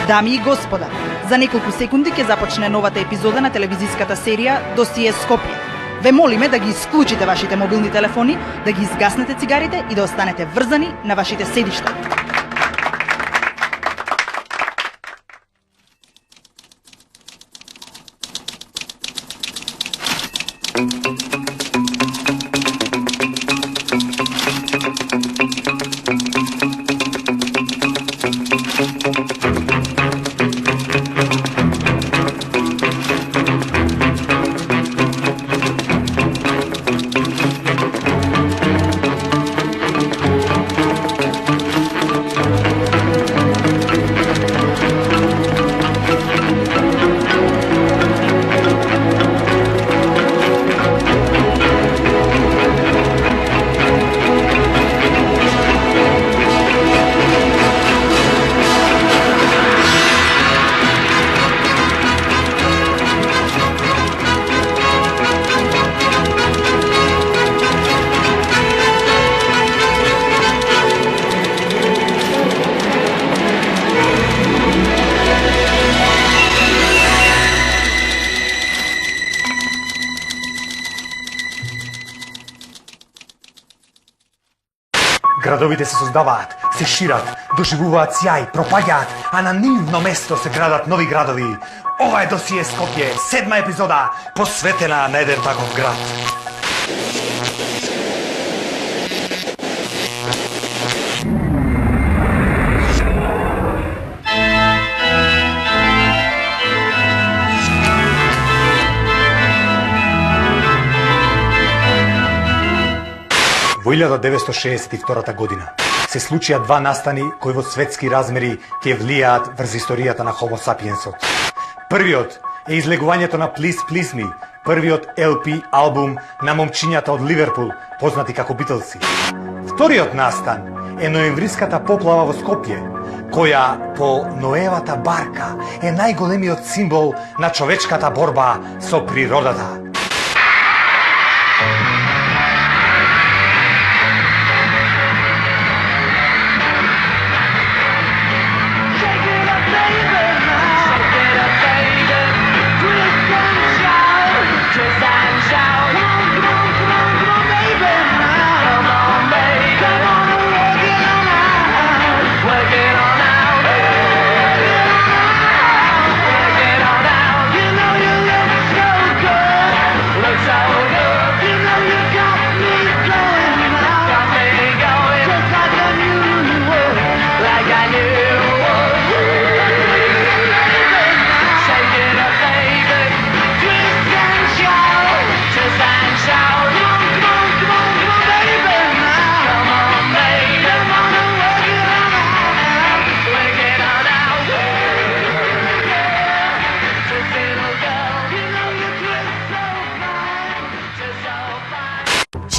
Дами и господа, за неколку секунди ќе започне новата епизода на телевизиската серија Досие Скопје. Ве молиме да ги исклучите вашите мобилни телефони, да ги изгаснете цигарите и да останете врзани на вашите седишта. Градовите се создаваат, се шират, доживуваат сјај, пропаѓаат, а на нивно место се градат нови градови. Ова е Досие Скопје, 7 епизода, посветена на еден таков град. Во 1962 година се случија два настани кои во светски размери ќе влијаат врз историјата на Homo sapiensот. Првиот е излегувањето на Please Please Me, првиот LP албум на момчињата од Ливерпул, познати како Битлси. Вториот настан е ноемвриската поплава во Скопје, која по Ноевата барка е најголемиот символ на човечката борба со природата.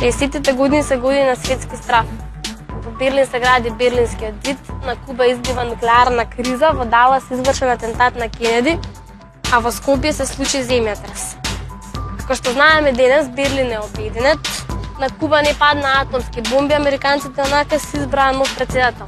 Шестдесетите години се години на светски страх. Во Берлин се гради Берлинскиот зид, на Куба избива нуклеарна криза, во Далас извршен атентат на Кенеди, а во Скопје се случи земјотрес. Како што знаеме денес, Берлин е обединет, на Куба не падна атомски бомби, американците онака си избраа нов председател,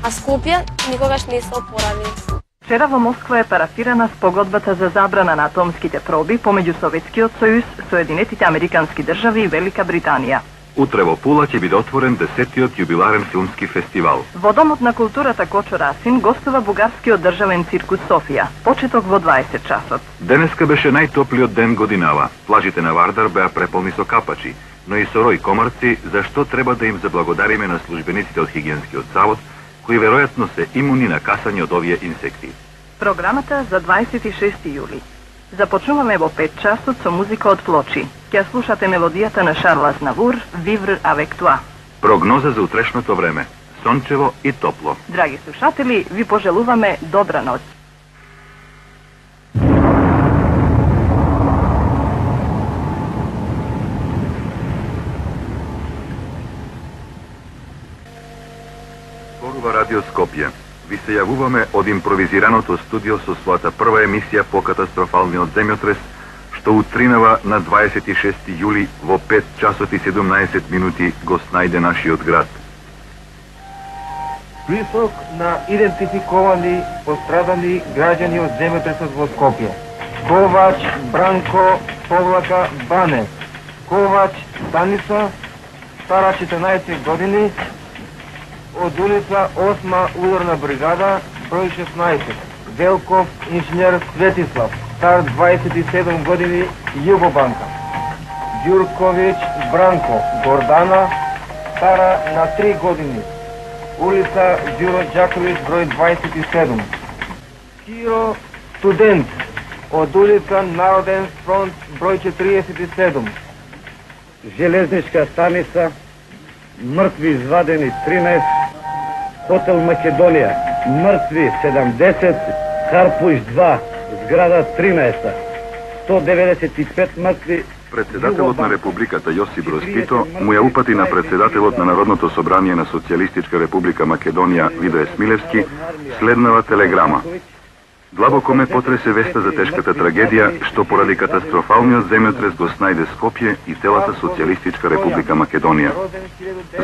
а Скопје никогаш не се опорави. Вчера во Москва е парафирана спогодбата за забрана на атомските проби помеѓу Советскиот сојуз, Соединетите американски држави и Велика Британија. Утре во Пула ќе биде отворен 10-тиот јубиларен филмски фестивал. Во Домот на културата Кочо Расин гостува бугарскиот државен циркус Софија. Почеток во 20 часот. Денеска беше најтоплиот ден годинава. Плажите на Вардар беа преполни со капачи, но и со рој комарци, за што треба да им заблагодариме на службениците од Хигиенскиот завод, кои веројатно се имуни на касање од овие инсекти. Програмата за 26 јули. Започнуваме во 5 часот со музика од Флочи. Ќе слушате мелодијата на Шарл Азнавур, Vivre avec toi. Прогноза за утрешното време. Сончево и топло. Драги слушатели, ви пожелуваме добра ноќ. Зборува Радио Скопје. Ви се јавуваме од импровизираното студио со својата прва емисија по катастрофалниот земјотрес, што утринава на 26 јули во 5 часот и 17 минути го снајде нашиот град. Список на идентификовани пострадали граѓани од земјотресот во Скопје. Ковач Бранко Повлака Бане. Ковач Станица, стара 14 години, од улица 8 ударна бригада, број 16. Велков инженер Светислав, стар 27 години, Југобанка. Ѓурковиќ Бранко Гордана, стара на 3 години, улица Ѓуро Ѓаковиќ, број 27. Киро Студент, од улица Народен фронт, број 47. Железничка станица, мртви извадени 13, Хотел Македонија, мртви 70, Харпуш 2, зграда 13, 195 мртви. Председателот на Републиката Јосип Броз Тито му ја упати на председателот на Народното собрание на Социјалистичка Република Македонија Видој Смилевски следнава телеграма. Длабоко ме потресе веста за тешката трагедија што поради катастрофалниот земјотрес го снајде Скопје и целата Социјалистичка Република Македонија.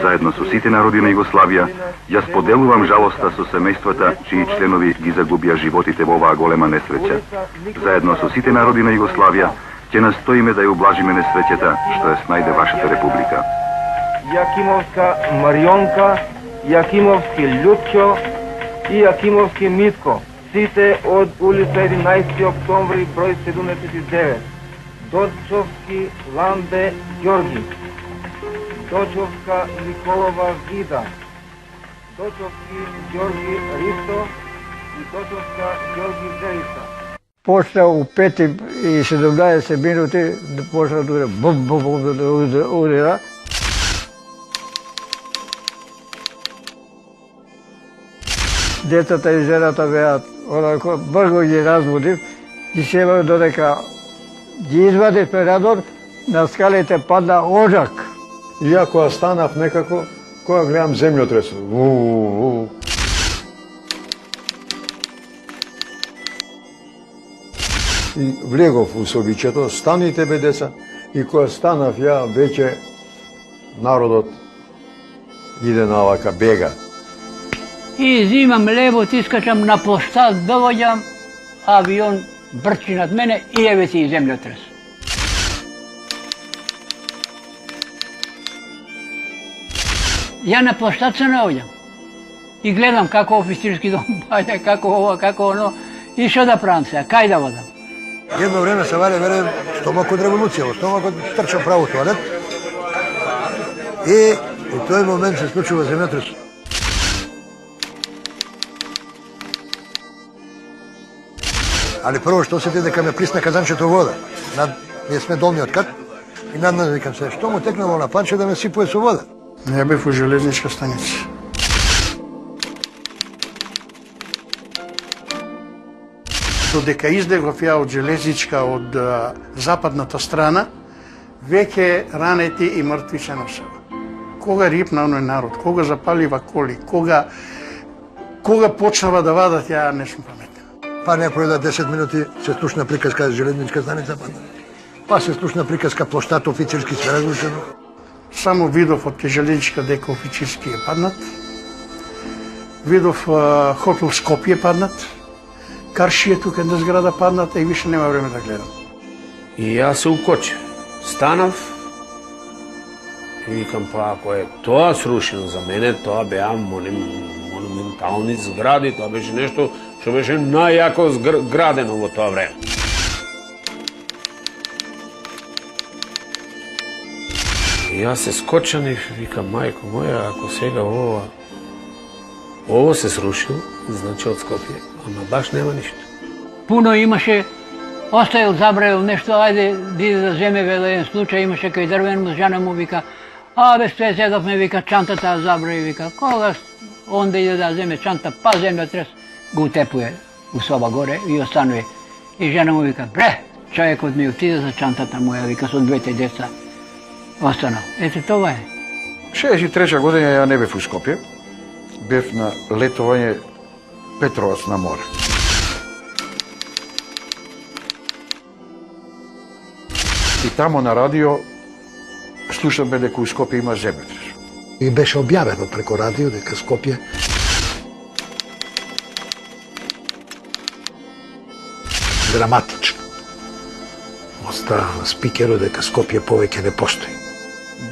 Заедно со сите народи на Југославија, ја споделувам жалоста со семејствата чии членови ги загубија животите во оваа голема несреќа. Заедно со сите народи на Југославија, ќе настоиме да ја ублажиме несреќата што ја снајде вашата република. Јакимовска Марионка, Јакимовски Љупчо и Јакимовски Митко. Сите од улица 11 октомври, број 79. Дочовски Ламбе Ѓорги. Дочовска Николова Вида. Дочовски Ѓорги Ристо и Дочовска Ѓорги Верица. Почна у 5:17 минути, почна да уре бум-бум-бум да удира. Децата и жената беат, онако, брго ги разбудив, ги села додека ги извадивме надвор, на скалите падна оджак. И ја кога станав некако, кога гледам земјотрес, и влегов у собичето, станите бе деца, и кога станав ја, веќе народот иде на вака бега. И взимам лево, тискачам на площад, довоѓам, авион брчи над мене и еве си и земјотрес. Ја на площад се наоѓам и гледам како офицерски дом паѓа, како ова, како оно, и што да правам сега, кај да водам? Едно време се варе, стомак од револуција, стомак од трча право туалет. И у тој момент се случува земјотрес. Али прво што сети дека ме присна казанчето вода. Ние сме долниот кат и наднад викам се, што му текнало на панче да ме сипуе со вода. Ја бев у железничка станица. Додека излегов ја од железничка од западната страна, веќе ранети и мртви се носева. Кога рипна оној народ, кога запалива коли, кога почнава да вадат, ја не сум паметен. Па не пројда 10 минути, се слушна приказка железничка станица падна. Па се слушна приказка площад офицерски се разрушено. Само видов од железничка дека офицерски е паднат. Видов хотел Скопје паднат. Каршијето кај на зграда падната и више нема време да гледам. И јас се укоче. Станав и викам, па ако е тоа срушено за мене, тоа беа монументални згради, тоа беше нешто што беше најјако градено во тоа време. И јас се скочан и викам, мајко моја, ако сега ово се срушило, значи од Скопје, ама баш нема ништо. Пуно имаше, оставил, забравил нешто, ајде, диде да земе велен случај, имаше кај дрвен, жена му вика, бе, стој седовме, вика, чантата забрави, вика, кога онда иде да земе чанта, па земјотрес, го утепуе у соба горе и остануе. И жена му вика, бре, човекот ми отиде за чантата моја, вика, со двете деца. Останал. Ете, това е. 63 година ја не бев у Скопје. Бев на летување Петровац на море. И тамо на радио слушаме дека у Скопје има земјотрес. И беше објавено преко радио дека Скопје драматично. Остава на спикерот дека Скопје повеќе не постои.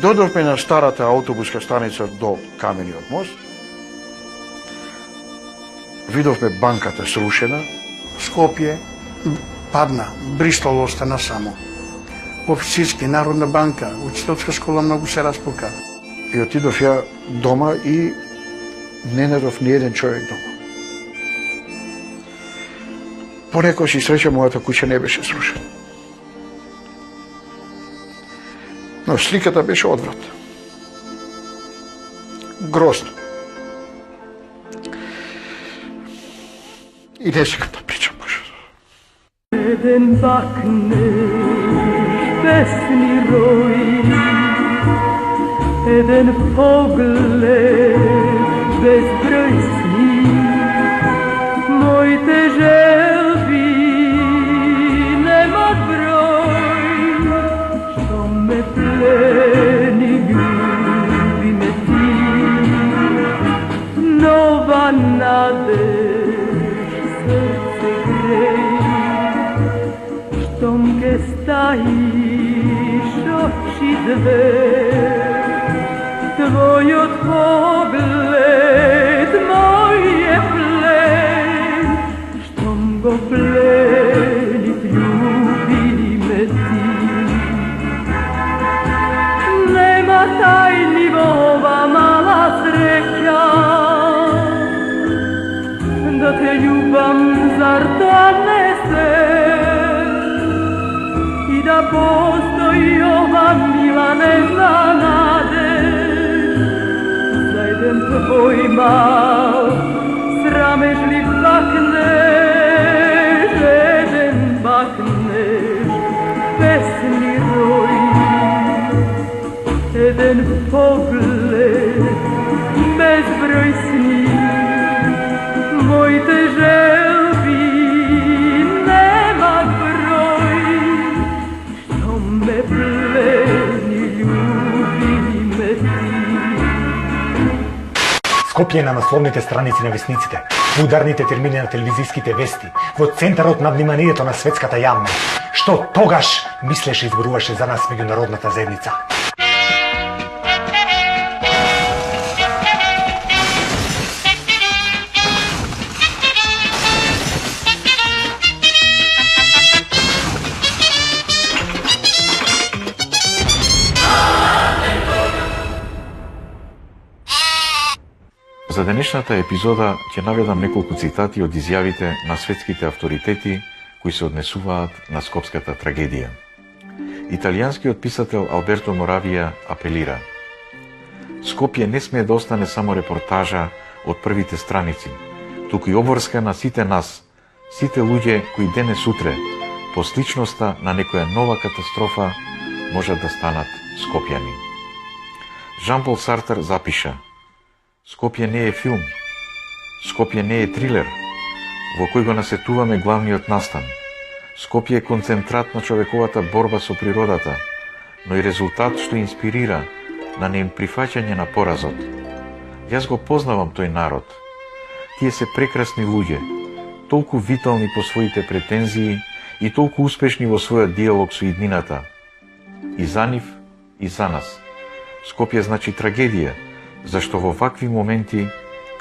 Додовме на старата автобуска станица до Камениот мост. Видовме банката срушена. Скопје падна, Бристол остана само. Офицерски, Народна банка, учителска школа многу се распука. И отидов ја дома и не најдов ни еден човек дома. Понекогаш и среќа мојата куќа не беше срушена. Но сликата беше одвратна. Грозно. И не сакам да причам, Боже. Еден бакне, песни рои, еден поглед, безброј сни, моите желби нема број, што ме плени, љуби ме ти, нова надеж, срце греј, штом ке стаиш очи две, твојот поглед мој е плен, штом го плени, љуби ме ти. Нема тајни во ова мала среќа, да те љубам, зар тоа не се? И да постои ова мила незнана еден твој мал, срамежлив бакнеш, еден бакнеш, песни рои, еден поглед, безброј сни, моите желби нема број, што ме плени, љуби ме ти. Скопје е на насловните страници на весниците, во ударните термини на телевизиските вести, во центарот на вниманието на светската јавност. Што тогаш мислеше и зборуваше за нас меѓународната заедница? За денешната епизода ќе наведам неколку цитати од изјавите на светските авторитети кои се однесуваат на скопската трагедија. Италијанскиот писател Алберто Моравија апелира: Скопје не смее да остане само репортажа од првите страници, туку и обврска на сите нас, сите луѓе кои денес утре, по сличноста на некоја нова катастрофа, можат да станат скопјани. Жан-Пол Сартер запиша: Скопје не е филм, Скопје не е трилер, во кој го насетуваме главниот настан. Скопје е концентрат на човековата борба со природата, но и резултат што инспирира на неимприфаќање на поразот. Јас го познавам тој народ. Тие се прекрасни луѓе, толку витални по своите претензии и толку успешни во својот диалог со иднината. И за нив, и за нас. Скопје значи трагедија, зашто во вакви моменти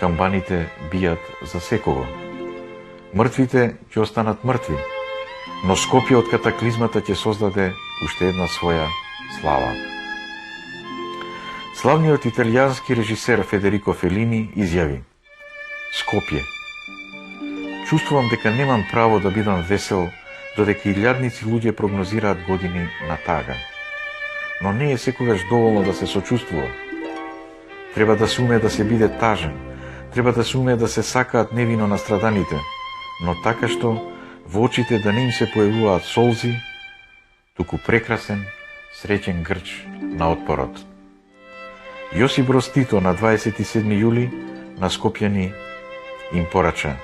камбаните бијат за секого. Мртвите ќе останат мртви, но Скопје од катаклизмата ќе создаде уште една своја слава. Славниот италијански режисер Федерико Фелини изјави: Скопје. Чувствувам дека немам право да бидам весел, додека илјадници луѓе прогнозираат години на тага. Но не е секогаш доволно да се сочувствува. Треба да се уме да се биде тажен, треба да се уме да се сакаат невино настраданите, но така што во очите да не им се појавуваат солзи, туку прекрасен, среќен грч на отпорот. Јосип Броз Тито на 27 јули на скопјани им порача: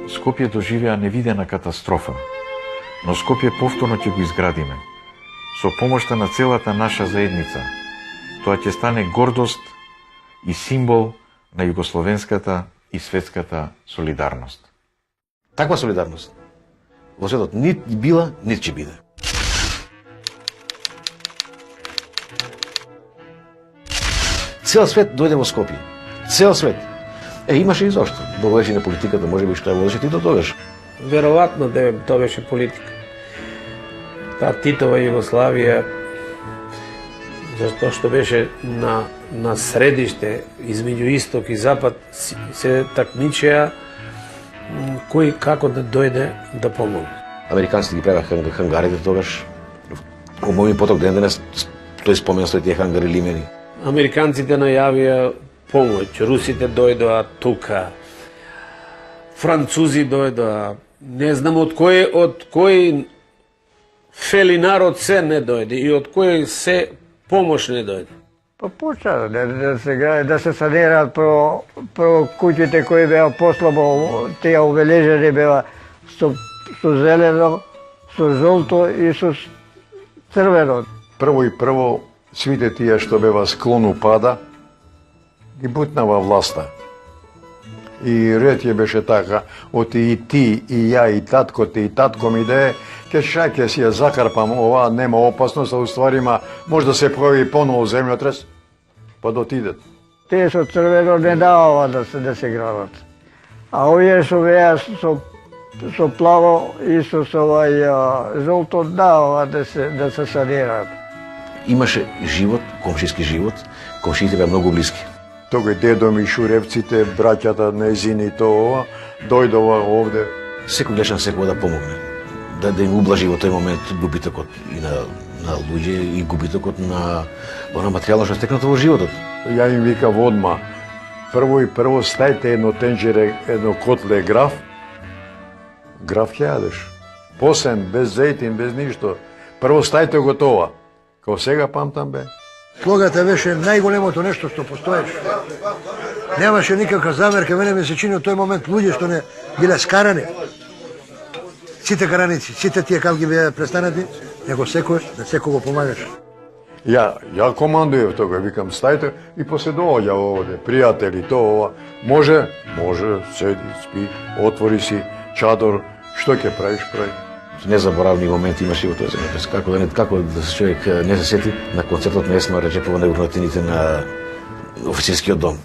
Скопје доживеа невидена катастрофа, но Скопје повторно ќе го изградиме. Со помошта на целата наша заедница, тоа ќе стане гордост и символ на југословенската и светската солидарност. Таква солидарност во светот нит била, нит ќе биде. Цел свет дојде во Скопје. Цел свет. Имаше и зошто. Благодареше на политиката, може би што ја водеше ти до тогаш. Веројатно тоа беше политика. Таа Титова Југославија, затоа што беше на средиште измеѓу исток и запад, се такмичеа кој како да дојде да помогне. Американците ги правеа хангарите тогаш. Во мојот поток ден денес тој спомена со тие хангари лимени. Американците најавија помоќ, русите дојдоа тука, французи дојдоа, не знам од кој фели народ се не дојде и од кој се помош не дојде. Па почна да се санираат прво куќите кои беа послабо, тие обележени беа со зелено, со жолто и со црвено. Прво сите тие што беа склону пада, ги бутнава власта. И ред ја беше така, оти и ти, и ја, и таткоте, и татко ми да е, ќе си ја закарпам, ова нема опасност, а уствари може да се појави поново земјотрес, па да отидат. Тие со црвено не даваа да се градат. А овие што беа со плаво и со жолто даваа да се санираат. Имаше живот, комшиски живот, комшиите беа многу блиски. Тој дедо ми, шуревците, браќата, незини, тоа, дојдова овде. Секој гледаше на секој да помогне, да им ублажи во тој момент губитокот и на луѓе и губитокот на материјално што стекнато во животот. Ја им викав одма, прво стајте едно тенџере, едно котле граф ќе јадеш. Посен, без зејтин, без ништо. Прво стајте готова. Као сега памтам бе. Слогата беше најголемото нешто што постоеше. Немаше никаква замерка, мене ми се чини од тој момент луѓе што не биле скарани. Сите караници, сите тие кал ги беа престанати, него секој, на секого помагаш. Ја командуев тога, викам стајте и после доаѓа овде, пријатели, тоа, може, седи, спи, отвори си чадор, што ќе правиш, прави. Незаборавни моменти имаше во тој земјотрес. Како да се човек не се сети на концертот на Есма Реджепова на урнатините на офицерскиот дом.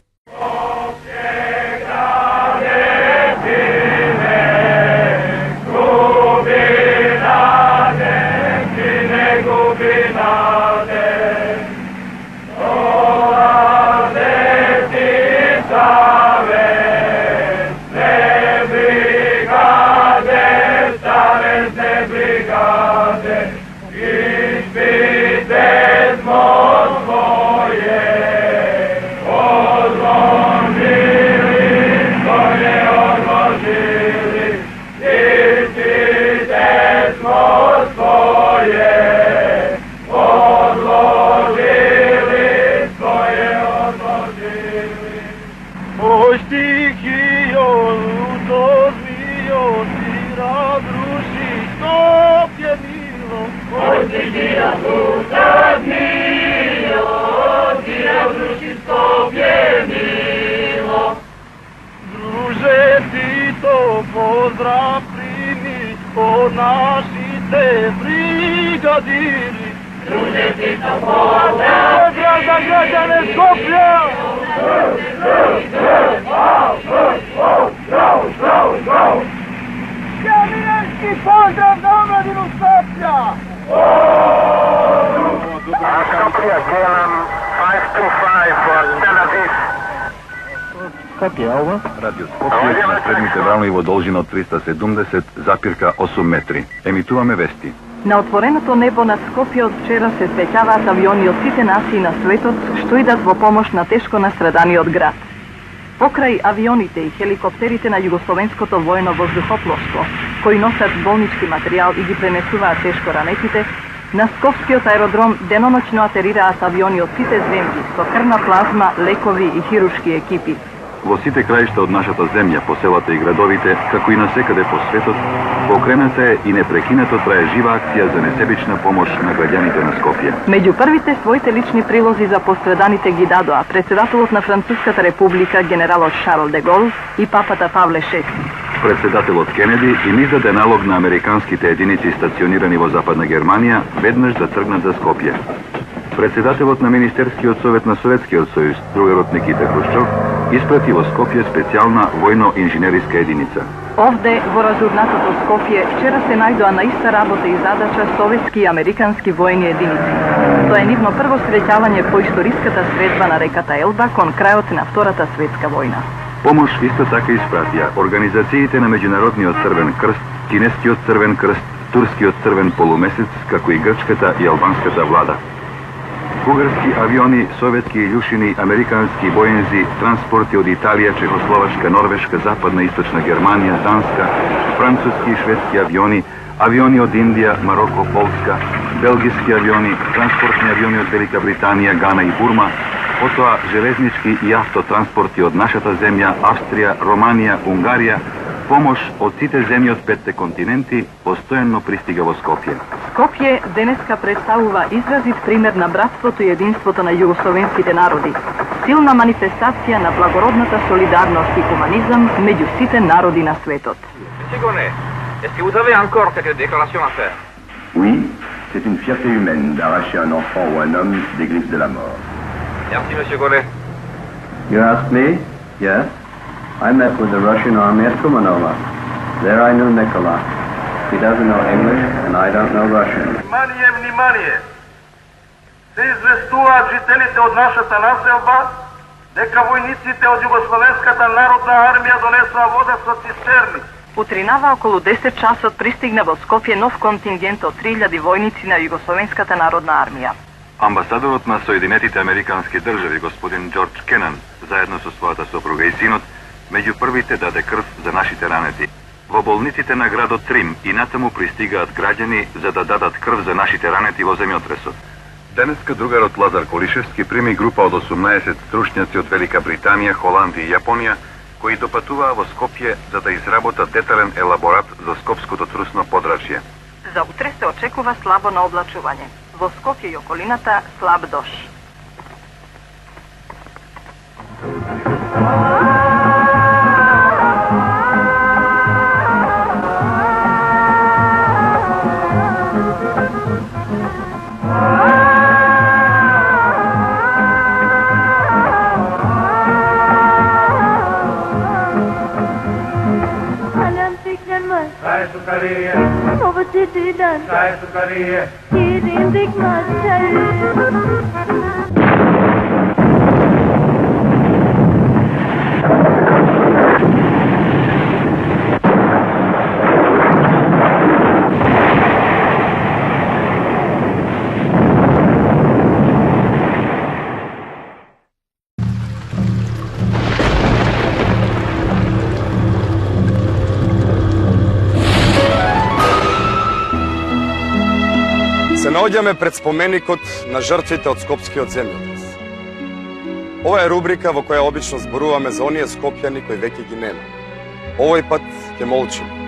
Pozdrav primi od našite brigadiri. Druže ti to pozdrav za građane Skoplja. Kamijenski pozdrav za omladinu Skoplja. Skoplja, Golan 525 for Tel Aviv. Радио Скопје на средните вални во должина од 370, запирка 8 метри. Емитуваме вести. На отвореното небо над Скопје од вчера се свеќаваат авиони од сите нации на светот што идат во помош на тешко настраданиот град. Покрај авионите и хеликоптерите на Југословенското воено воздухопловство, кои носат болнички материјал и ги пренесуваат тешко ранетите, на Скопскиот аеродром деноноќно атерираат авиони од сите земји со крвна плазма, лекови и хируршки екипи. Во сите краишта од нашата земја, по селата и градовите, како и насекаде по светот, покрената е и непрекинато трае жива акција за несебична помош на граѓаните на Скопје. Меѓу првите своите лични прилози за постраданите ги дадоа председателот на Француската република генералот Шарл де Гол и папата Павле VI. Председателот Кенеди им издаде налог на американските единици стационирани во Западна Германија веднаш да тргнат за Скопје. Председателот на Министерскиот совет на Советскиот сојуз, другарот Никита Хрушчов, испрати во Скопје специјална војно-инженериска единица. Овде, во разурнатото Скопје, вчера се најдоа на иста работа и задача советски и американски војни единици. Тоа е нивно прво среќавање по историската средба на реката Елба кон крајот на Втората светска војна. Помош исто така испратија организациите на Меѓународниот црвен крст, Кинескиот црвен крст, Турскиот црвен полумесец, како и грчката и албанската влада. Бугарски авиони, советски илјушини, американски боензи, транспорти од Италија, Чехословачка, Норвешка, Западна и Источна Германија, Данска, француски и шведски авиони, авиони од Индија, Мароко, Полска, белгиски авиони, транспортни авиони од Велика Британија, Гана и Бурма, потоа железнички и автотранспорти од нашата земја, Австрија, Романија, Унгарија, помош од сите земји од 5 континенти постојано пристига во Скопје. Скопје денеска представува изразит пример на братството и единството на југословенските народи. Силна манифестација на благородната солидарност и хуманизам меѓу сите народи на светот. Monsieur, est-ce que vous avez encore quelques déclarations à faire? Oui, c'est une fierté humaine d'arracher un enfant ou un homme des griffes de la mort. Merci, Monsieur Gollet. You asked me? Yes. I met with the Russian army at Kumanova. There I knew Nikola. He doesn't know English, and I don't know Russian. Внимание, внимание! Се известуваат жителите од нашата населба дека војниците од Југословенската народна армија донесоа вода со цистерни. Утринава околу 10 часот пристигна во Скопје нов контингент од 3000 војници на Југословенската народна армија. Амбасадорот на Соединетите Американски држави, господин Џорџ Кенан, заедно со својата сопруга и синот, меѓу првите даде крв за нашите ранети. Во болниците на градот Трим и натаму пристигаат граѓани за да дадат крв за нашите ранети во земјотресот. Денеска другарот Лазар Колишевски прими група од 18 стручњаци од Велика Британија, Холандија и Јапонија, кои допатуваа во Скопје за да изработат детален елаборат за скопското трусно подрачје. За утре се очекува слабо наоблачување. Во Скопје и околината слаб дош. Се наоѓаме пред споменикот на жртвите од Скопскиот земјотрес. Ова е рубрика во која обично зборуваме за оние скопјани кои веќе ги нема. Овој пат ќе молчиме.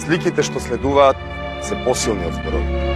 Сликите што следуваат се посилни од зборовите.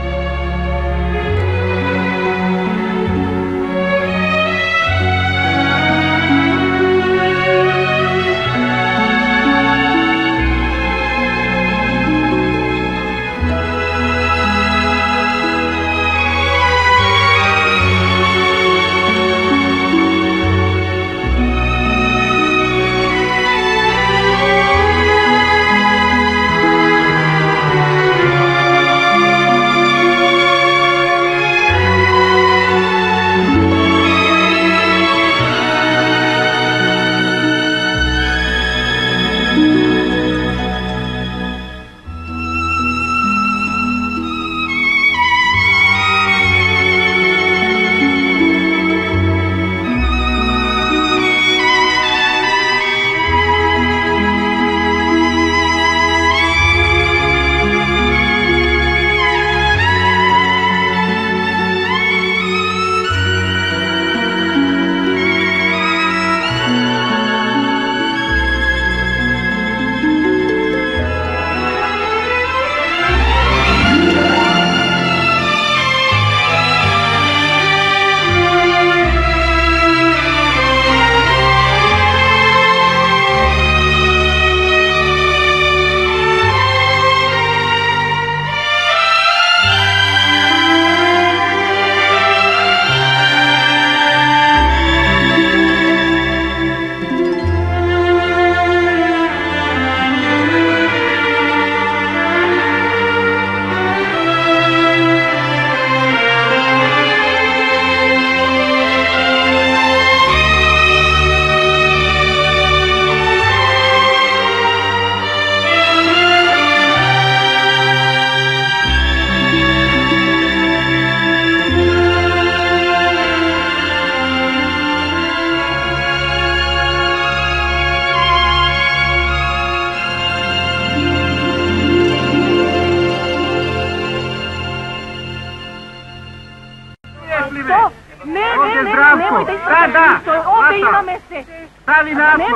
Прави напор.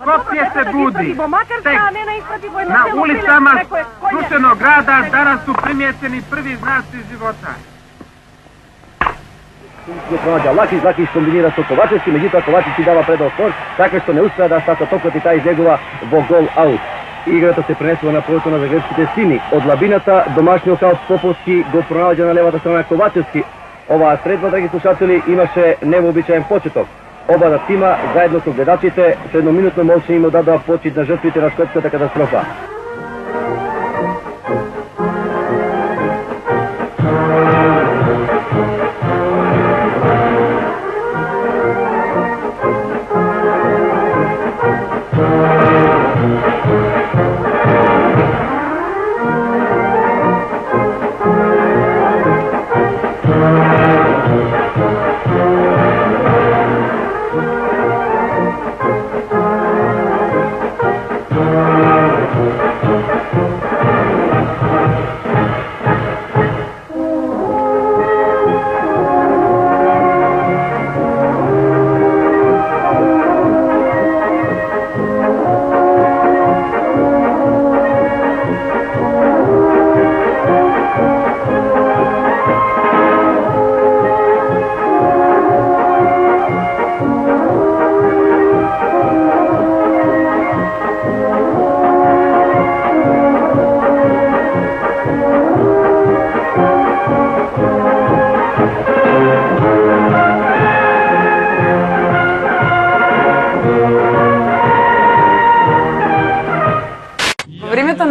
Скопје се буди. Тек. На улицама Сушено града дарас су примијетени први знаци живота. Го пронаѓа Лакич комбинира со Ковачевски, меѓутоа Ковачевски дава предал скор, така што не успеа да стата токот и таа излегува во гол аут. Играта се пренесува на полето на загребските сини. Од лабината домашниот хаос Поповски го пронаѓа на левата страна Ковачевски. Оваа средба, драги слушатели, имаше невообичаен почеток. Обата тима, заедно со гледачите, со едноминутно молчење им одадоа почит на жртвите на скопската катастрофа.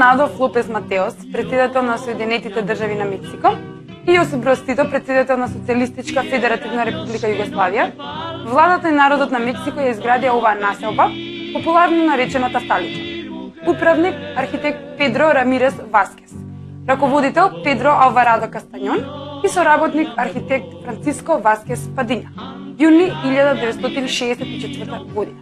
Адолф Лопес Матеос, председател на Соединетите држави на Мексико, и Јосип Брос Тито, председател на Социјалистичка Федеративна република Југославија, владата и народот на Мексико ја изградија оваа населба, популарно наречена Тафталиќа. Управник архитект Педро Рамирес Васкес, раководител Педро Алварадо Кастанјон и соработник архитект Франциско Васкес Падиња, јуни 1964 година.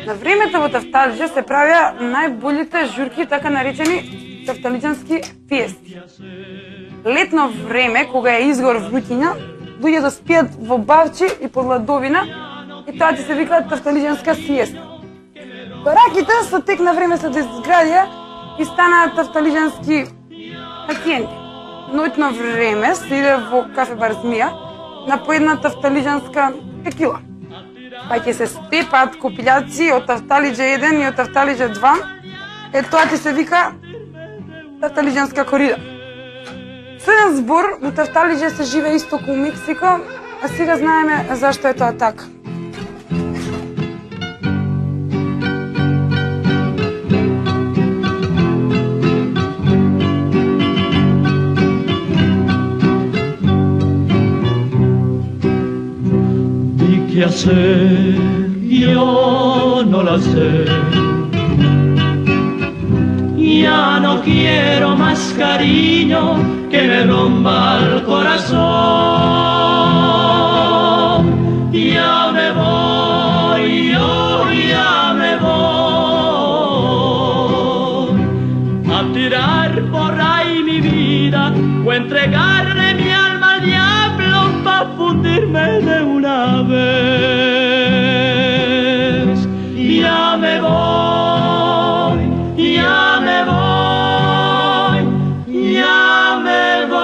На времето во Тафталиќа се правеа најболите журки, така наречени тафталиќански фиести. Летно време, кога е изгор вруќиња, луѓе да спијат во бавчи и подладовина и тоа ти се викаат тафталиќанска сиеста. Бараките со тек на време се изградија и станаа тафталиќански хациенти. Ноќно време се иде во кафе бар Змија на по една тафталиќанска текила. Па ќе се степат копилјаци од Тафталиќа 1 и од Тафталиќа 2, тоа ти се вика тафталиќанска корида. Со еден збор, во Тафталиќа се живее истоку у Мексико, а сега знаеме зашто е тоа така. ¿Qué hacer? Yo no lo sé. Ya no quiero más cariño que me rompa el corazón. Ya me voy, yo ya me voy a tirar por ahí mi vida o entregarle mi alma al diablo para fundirme de una vez. Ya me voy, ya me voy, ya me voy.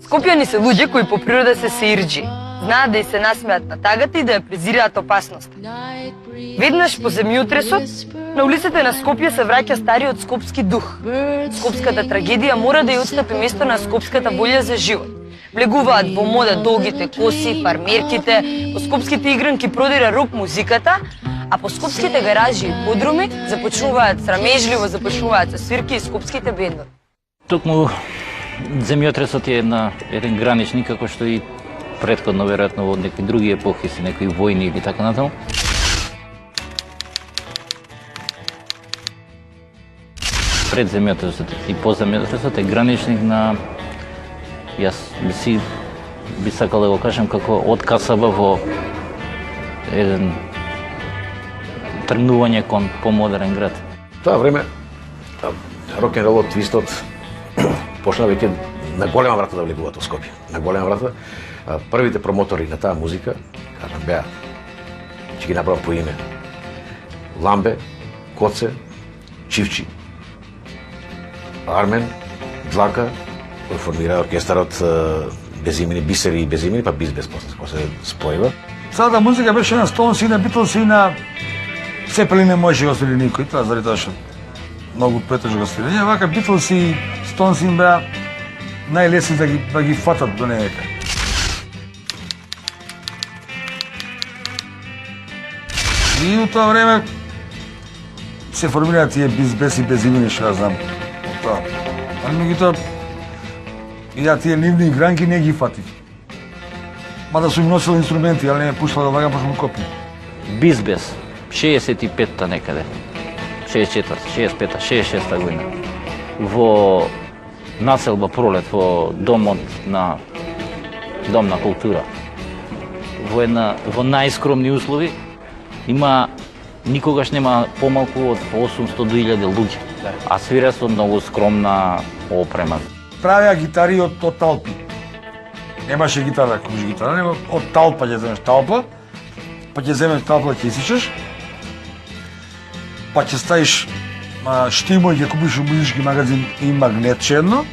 Скопјани се луѓе кои по природа се сеирџи. Знаат да и се насмеат на тагата и да ја презираат опасност. Веднаш по земјотресот, на улиците на Скопје се враќа стариот скопски дух. Скопската трагедија мора да ја отстапи место на скопската волја за живот. Влегуваат во мода долгите коси, фармерките, по скопските игранки продира рок музиката, а по скопските гаражи и подруми започнуваат срамежливо, започнуваат со свирки и скопските бендови. Токму земјотресот е еден граничник, како што и претходно, веројатно, во некои други епохи, си некои војни или така натаму. Пред земјотресот и по земјотресот е граничник на, јас би сакал да го кажем, како од Касаба во еден тргнување кон помодерен град. Тоа време рок-н-ролот, твистот почна веќе на голема врата да влегуваат во Скопје. На голема врата. Првите промотори на таа музика, кажам, беа, ќе ги направам по име, Ламбе, Коце, Чивчи, Армен, Длака, кој формира оркестарот Безимени, Бисери и Безимени, па Бис без после, кој се спојува. Сада музика беше на Стоунс и на Битлс и на Цепелин не можеше го свири никој, тоа заради тоа што многу претежно го свирење. Вака Битлс и Стоунс им беа најлесни да ги фатат до невека. И у тоа време се формираа тие Бис и Безимени, што ја знам. Тоа. А меѓутоа, и ја тие нивни игранки не ги фатив. Мада сум носил инструменти, али не ме пуштала да влагам, па сум копни. Бизбес, 65-та некаде, 64-та, 65-та, 66-та година. Во населба Пролет, во Дом на култура. Во најскромни услови, никогаш нема помалку од 800 до 1000 луѓе. А свира со многу скромна опрема. Правеа гитари од талпи. Немаше гитара, куш гитара, него од талпа ќе земеш талпа, па ќе земеш талпа ќе исичеш, па ќе ставиш штимо и ќе купиш у музички магазин и магнетче едно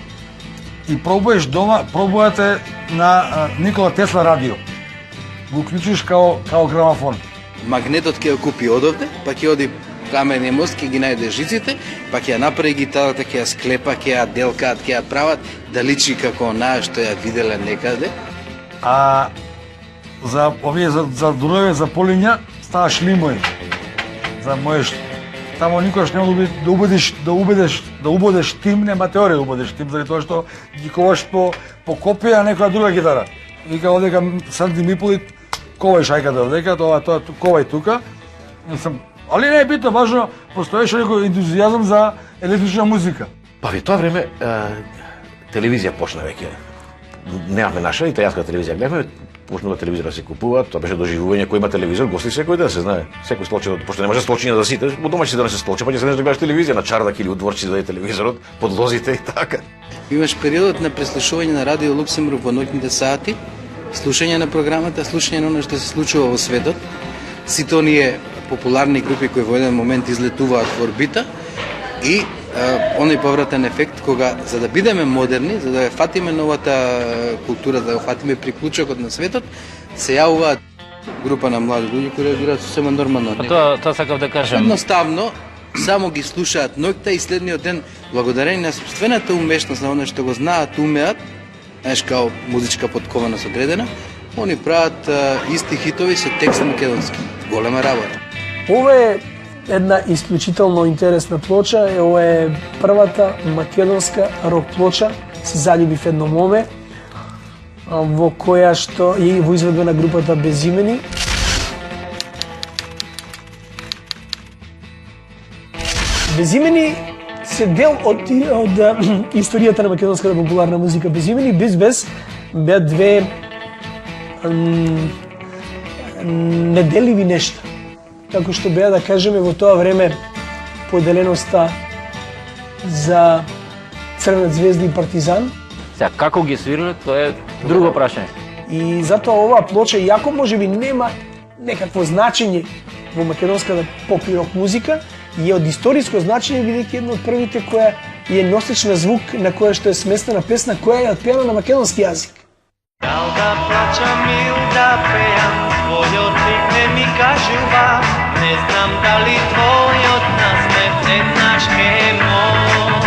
и пробуеш дома, пробувате на Никола Тесла радио. Го уклучиш као грамафон. Магнетот ќе ја купи одовде, па ќе оди каменни мост, ќе ги најде жиците, па ќе ја направи гитарата, ќе ја склепа, ќе ја делкаат, ќе ја прават да личи како онаа што ја виделе некаде. А за овие за дурове за полиња ставаш лимој. За можеш тамо никош нема да убедеш тим, нема теорија да убедеш тим, заради тоа што ги коваш по копија некоја друга гитара. Вика одека Санти Миполит, ковај шајката одека, тоа ковај тука. Али не е битно, важно, постоеше некој ентузијазам за електрична музика. Па во тоа време телевизија почна веќе. Немаме наша италијанска телевизија, гледаме, почнува телевизора се купува, тоа беше доживување кој има телевизор, гости секој ден се знае. Секој случај, пошто не може случај за сите, во дома ќе се донесе случај, па ќе седнеш да гледаш телевизија на чардак или удворчи за телевизорот, под лозите и така. Имаш периодот на преслушување на Радио Луксембург во ноќните сати, слушање на програмата, слушање на оно што се случува во светот. Сите оние популарни групи кои во еден момент излетуваат во орбита и оној повратен ефект кога за да бидеме модерни, за да ја фатиме новата култура, да ја фатиме приклучокот на светот, се јавуваат група на млади луѓе кои реагираат сосема нормално. Тоа сакав да кажам. Едноставно само ги слушаат ноќта и следниот ден благодарение на собствената умешност на оно што го знаат, умеат, знаеш, као музичка подкованост одредена, они прават исти хитови со текст македонски. Голема работа. Ова е една исклучително интересна плоча, ова е првата македонска рок плоча. Се заљубив едно моме во која што е во изведба на групата Безимени. Безимени се дел од историјата на македонската популарна музика. Безимени без беа две неделиви нешта. Како што беа, да кажеме, во тоа време поделеноста за Црвена звезда и Партизан. Сега, како ги свириле, тоа е друго прашање. И затоа оваа плоча, иако можеби нема некакво значење во македонската поп и рок музика, е од историско значење, бидејќи една од првите која е носеч на звук на која што е сместена песна, која е отпеана на македонски јазик. Дал да плачам или да пеам, твојот лик не ми кажува, не знам дали твојот насмех еднаш ке мог.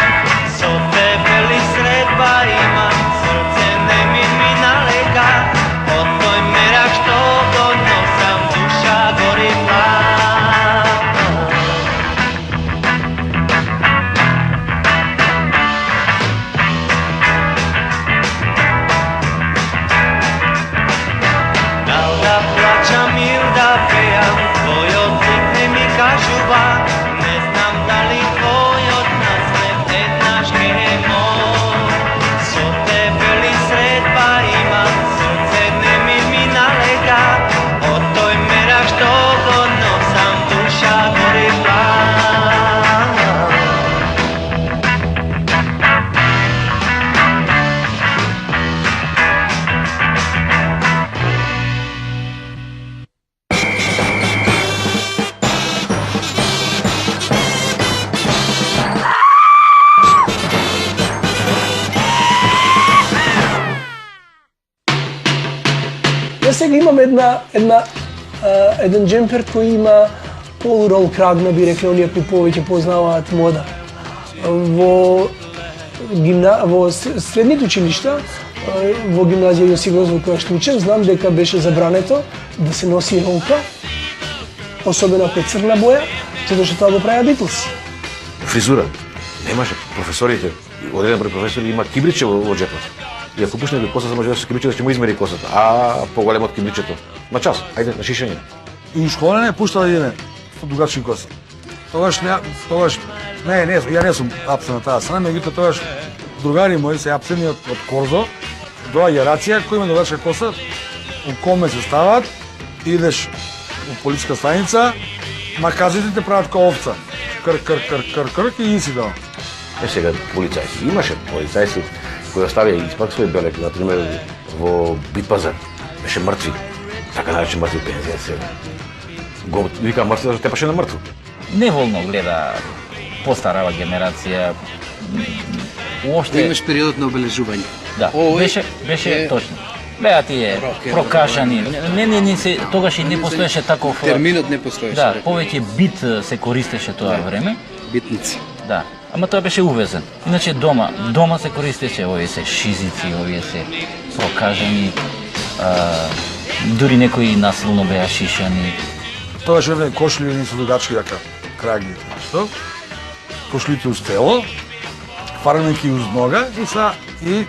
Со тебе ли средба имам, срце не ми налега, од тој мерак што го носам, душа гори плачам или да пеам, твојот лик не ми кажува, не знам дали твојот Ја сега имам еден джемпер кој има полурол крагна, би рекле оние кои повеќе познаваат мода. Во средните училишта, во гимназија Јосиф Broz во која што учев, знам дека беше забрането да се носи ролка, особено ако е црна боја, затоа што тоа го правеа Битлз. Фризура. Немаше професорите, одреден број професори има кибриче во джепот. И ако пушне коса само да се кибриче да ќе му измери косата, а поголемо од кибричето. На час, ајде на шишење. И у школа не пуштала да идеме со дугачки коси. Тогаш ја не сум апсен на таа страна, меѓутоа тогаш другари мои се апсени од Корзо, доаѓа рација кој има дугачка коса, у коме се стават, идеш у полициска станица, маказите те прават као овца. Кр и иси да. Сега полицајци. Имаше полицајци кои оставија испак свој белек, например, во Битпазар. Беше мртви. Така наречен мртви пензија сега. Го вика мртви, зашто тепаше на мртво. Неволно гледа постарава генерација. Уопште имаш периодот на обележување. Да, беше точно. Беа тие прокашани. Не се тогаш и не постоеше таков терминот, не постоеше. Да, повеќе бит се користеше тоа време. Битници. Да. Ама тоа беше увезен. Иначе дома се користеше овие се шизици, овие се прокажани, дури некои насилно беа шишани. Тогаш време кошли не се дугачки јака краги, што? Кошлите уз тело, фарменки уз нога и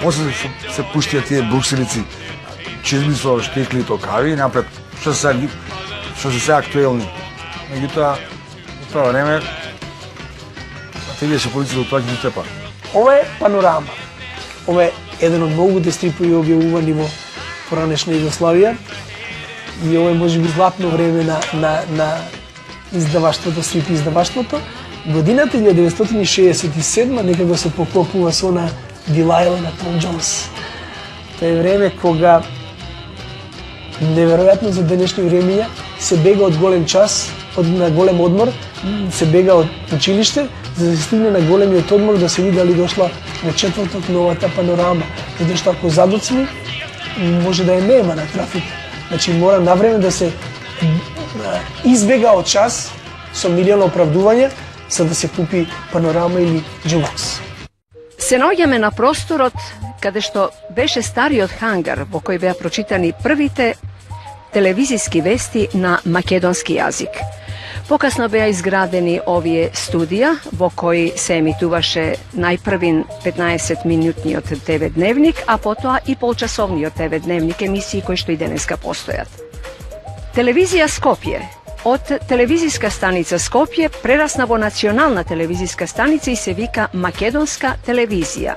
после се пуштија тие брукселици, чизми со штекли и токави, напред што се актуелни. Меѓутоа, во тоа време, те беше полиција да отпаќи тепа. Ова е Панорама. Ова е еден од многуте стрипови објавувани во поранешна Југославија. И ова е можеби златно време на издаваштвото, стрип издаваштвото. Годината 1967 некако се поклопува со на Дилајла на Том Џонс. Тоа е време кога неверојатно за денешни времења се бега од голем час, на голем одмор, се бега од училиште, за да се стигне на големиот одмор да се види дали дошла на четврток новата Панорама. Затоа што ако задоцни, може да ја нема на трафик. Значи мора навреме да се избега од час со милион оправдувања за да се купи Панорама или Џумакс. Се наоѓаме на просторот каде што беше стариот хангар во кој беа прочитани првите телевизиски вести на македонски јазик. Покасно беа изградени овие студија во кои се емитуваше најпрвин 15-минутниот ТВ дневник, а потоа и полчасовниот ТВ дневник, емисии кои што и денеска постојат. Телевизија Скопје од телевизиска станица Скопје прерасна во национална телевизиска станица и се вика Македонска телевизија.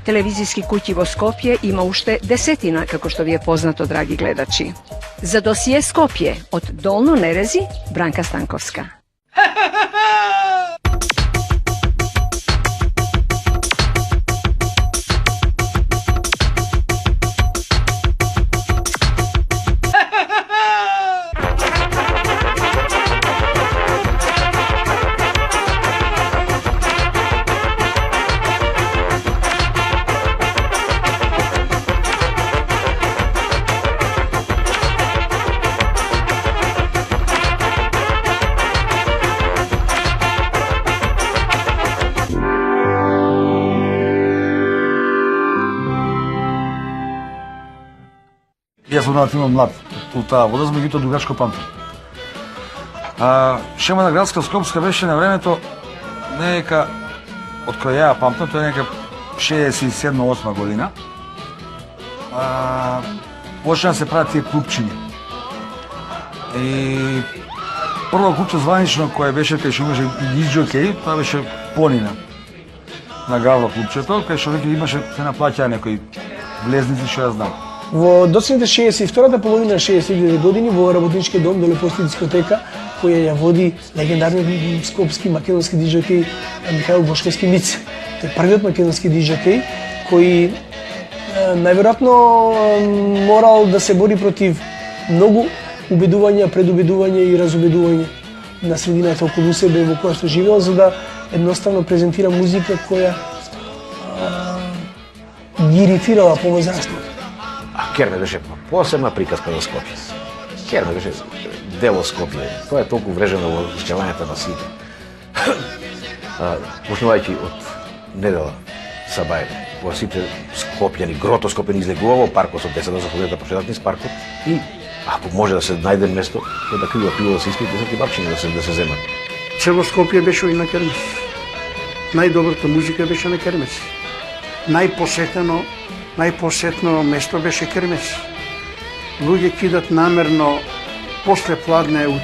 Телевизиски куќи во Скопје има уште десетина, како што ви е познато, драги гледачи. За досие Скопје од Долно Нерези, Бранка Станковска. Јас сум релативно млад у таа возраст, меѓутоа дугачко памтам. Шема на градска Скопска беше на времето нека од која ја памтам, тоа е нека 67-8 година. Почна да се прават тие клубчиња. И прво клубче званично кое беше кај што имаше диџокеј, тоа беше Понина на Гавро клубчето, кај што веќе имаше се наплаќаа некои влезници што ја знам. Во доцните 62-та половина на 60 години во работничкиот дом доле постои дискотека која ја води легендарниот скопски македонски диџокеј Михаил Бошковски Мице. Тој е првиот македонски диџокеј кој најверојатно морал да се бори против многу убедувања, предубедувања и разубедување на средината околу себе во која што живеел, за да едноставно презентира музика која ги иритирала повозрастните. Кермес беше посебна приказка за Скопје. Кермес беше дел од Скопје. Тоа е толку врежено во сеќавањето на сите. Почнувајќи од недела Сабајле, кога сите скопјани, грото скопјани излегува во паркот со децата за ходење да прошетат низ паркот и ако може да се најде место, да криво пиво да се испие, да се кебапчини да се земат. Цело Скопје беше и на кермес. Најдобрата музика беше на кермес. Најпосетно место беше кермес. Луѓе кидат намерно после пладне у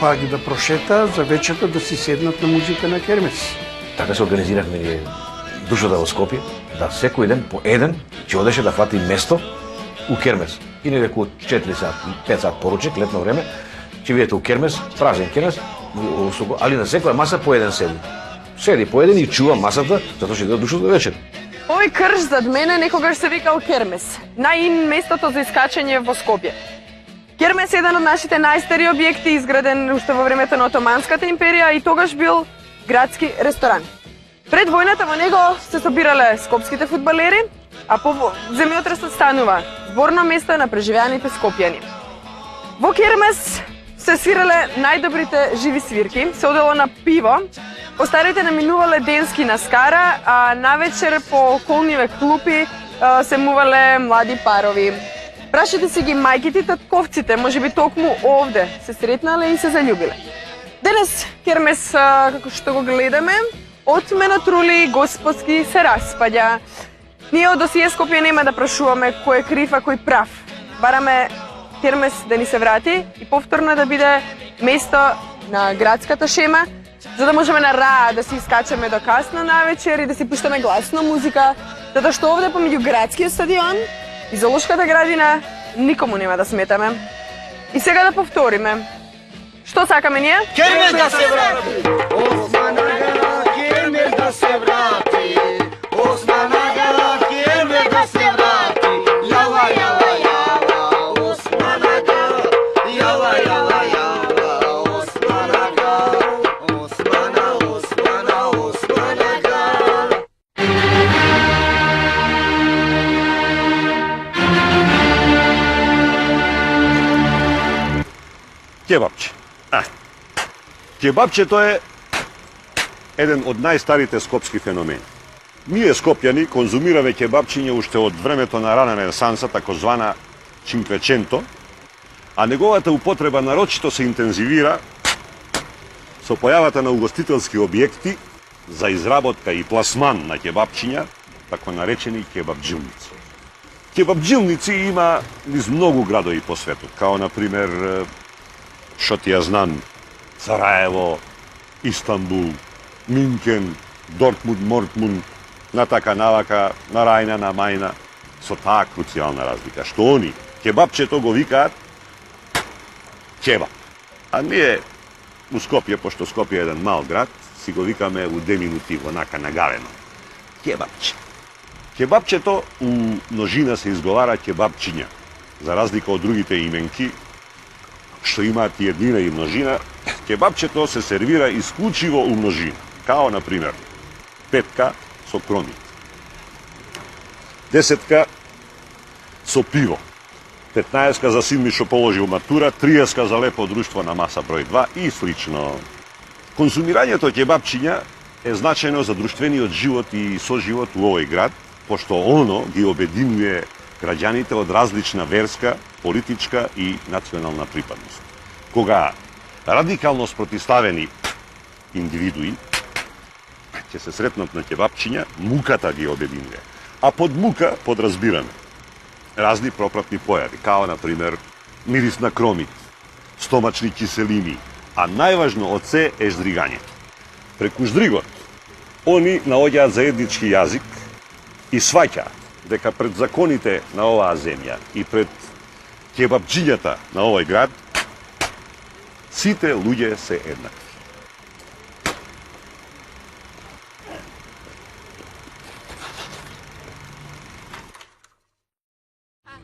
парк да прошетаат, за вечерта да си седнат на музика на кермес. Така се организирахме ние душата во Скопје, да секој ден по еден ќе одеше да фати место у кермес. И не околу 4 сат, 5 сат поручек, летно време, ќе видите у кермес, празен кермес, али на секоја маса по еден седи. Седи по еден и чува масата, затоа ќе иде душата вечер. Овој крш зад мене некогаш се викал Кермес, најин местото за искачање во Скопје. Кермес е еден од нашите најстари објекти, изграден уште во времето на Отоманската империја и тогаш бил градски ресторан. Пред војната во него се собирале скопските фудбалери, а по земјотресот станува зборно место на преживеаните скопјани. Во Кермес се свирале најдобрите живи свирки, се одело на пиво, постарите наминувале денски на скара, а навечер по околниве клупи се мувале млади парови. Прашите си ги мајките и татковците, можеби токму овде се сретнале и се заљубиле. Денес Кермес, како што го гледаме, од менотрули господски се распаѓа. Ние од Досие Скопје нема да прашуваме кој е крив, а кој прав. Бараме Кермес да ни се врати и повторно да биде место на градската шема, за да можеме на Ра да се искачаме до касно навечер и да си пуштаме гласно музика, затоа што овде помеѓу градскиот стадион и Зоолошката градина никому нема да сметаме. И сега да повториме. Што сакаме ние? Кермес да се врати! Османага, Кермес да се врати! Османага, Кермес да се врати! Јала, јала, јала, Османага! Јала, јала, јала, Османага! Османа, Османа, Османага! Кебапче. Кебапчето е еден од најстарите скопски феномени. Ние скопјани конзумираме кебапчиње уште од времето на рана ренесанса, такозвана Чинквеченто, а неговата употреба нарочито се интензивира со појавата на угостителски објекти за изработка и пласман на кебапчиња, тако наречени кебапджилници. Кебапджилници има низ многу градови по светот, као например, што ти ја знам, Сараево, Истанбул, Минкен, Дортмунд, Мортмунд, на така навака, на Рајна, на Мајна, со таа круцијална разлика, што они кебапчето го викаат кебап. А ние у Скопје, пошто Скопје е еден мал град, си го викаме у деминутив, онака нагавено. Кебапче. Кебапчето у множина се изговара кебапчиња, за разлика од другите именки, што имаат и еднина и множина, кебапчето се сервира исклучиво у множина, као, например, 5 со кромит, 10 со пиво, 15 за син ми што положил матура, 30 за лепо друштво на маса број 2 и слично. Консумирањето кебапчиња е значајно за друштвениот живот и соживот у овој град, пошто оно ги обединува граѓаните од различна верска, политичка и национална припадност. Кога радикално спротивставени индивидуи ќе се сретнат на кебапчиња, муката ги обединува. А под мука подразбираме разни пропратни појави, као например мирис на кромит, стомачни киселини, а најважно од се е ждригањето. Преку ждригот, они наоѓаат заеднички јазик и сваќаат дека пред законите на оваа земја и пред кебапчињата на овој град, сите луѓе се еднакви.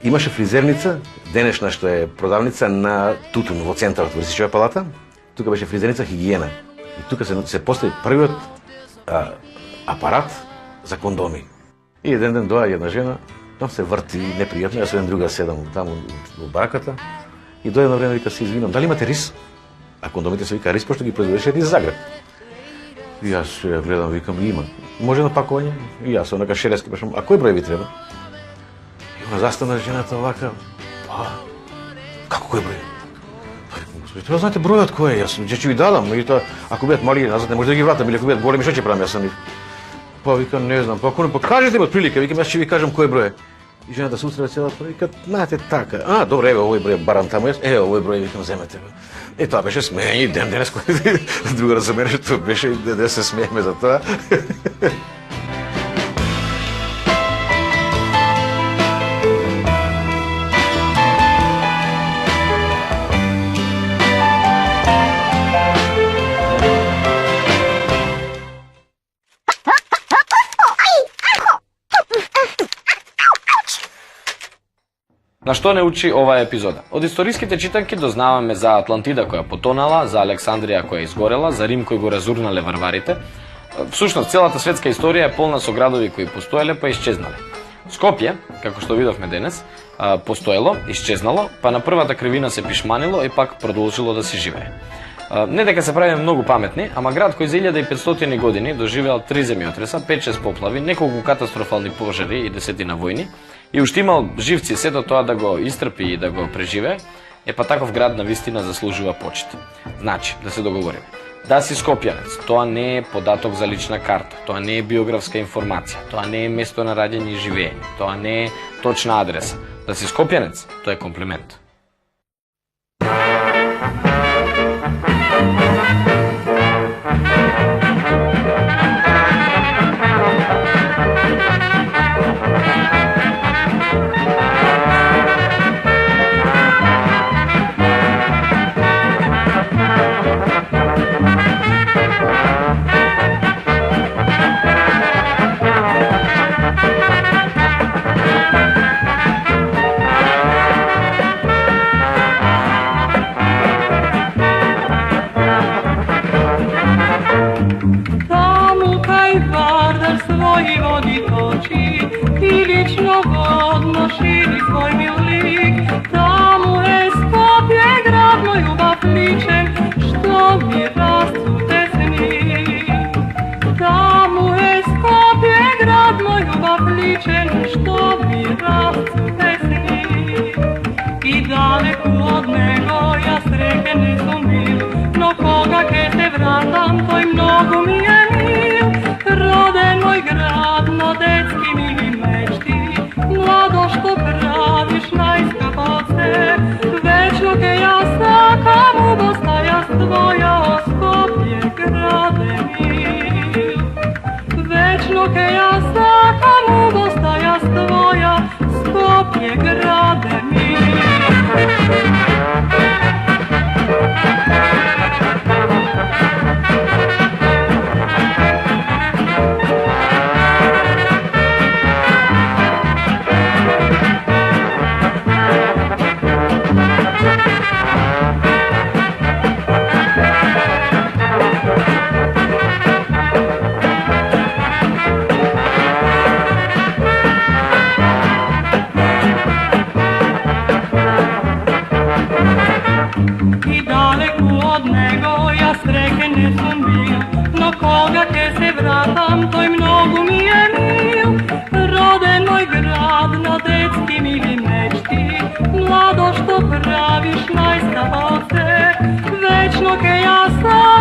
Имаше фризерница, денешна што е продавница на тутун во центарот во Рисичева палата. Тука беше фризерница хигиена. И тука се постави првиот апарат за кондоми. И еден ден доаѓа една жена Там се врти непријатно, јас еден друга седам таму во бараката и до едно време вика се извинам, дали имате рис? А кондомите се вика рис, пошто ги произведеше Рис Загреб. И јас ја гледам, викам, има. Може на пакување? И јас онака шерески башам, а кој број ви треба? И она застана жената овака, како кој број? Треба знаете бројот кој е, јас ќе ви дадам, и тоа, ако бидат мали назад не може да ги вратам, или ако бидат големи што ќе правам, јас сам. Па вика, не знам, па ако не покажете ми отприлика, викам, јас ќе ви кажам кој број е. И жената се устрева цела, вика, знаете така, добре, еве овој број барам таму јас, овој број, викам, земете го. И тоа беше смење, и ден денес кој друга разумееше, тоа беше да се смееме за тоа. На што не учи оваа епизода? Од историските читанки дознаваме за Атлантида која потонала, за Александрија која изгорела, за Рим кој го разурнале варварите. Всушност, целата светска историја е полна со градови кои постоеле па исчезнале. Скопје, како што видовме денес, постоело, исчезнало, па на првата кривина се пишманило и пак продолжило да се живее. Не дека се правиме многу паметни, ама град кој за 1500 години доживеал 3 земјотреса, 5-6 поплави, неколку катастрофални пожари и десетина војни, и уште имал живци сето тоа да го истрпи и да го преживее, па таков град на вистина заслужува почит. Значи, да се договориме. Да си скопјанец, тоа не е податок за лична карта, тоа не е биографска информација, тоа не е место на раѓање и живење, тоа не е точна адреса. Да си скопјанец, тоа е комплимент. Širi svoj mil lik, tamo je Skopje grad moj ljubav ličen, što mi rascute sni. Tamo je Skopje grad moj ljubav ličen, što mi rascute sni. I daleko od nego ja sreke nisam bil, no koga ke se vratam, toj mnogo mi je mil. Roden moj grad, no detski mili mečti, mlado što praviš najskapoce, večno ke ja stakam u bostaja tvoja, Skopje grade mil. Večno ke ja stakam u bostaja tvoja, Skopje grade mil. Koga ke se vratam, toj mnogo mi je mil. Roden moj grad, no detski mili mečti, mlado što praviš najskavoce, večno ke ja sam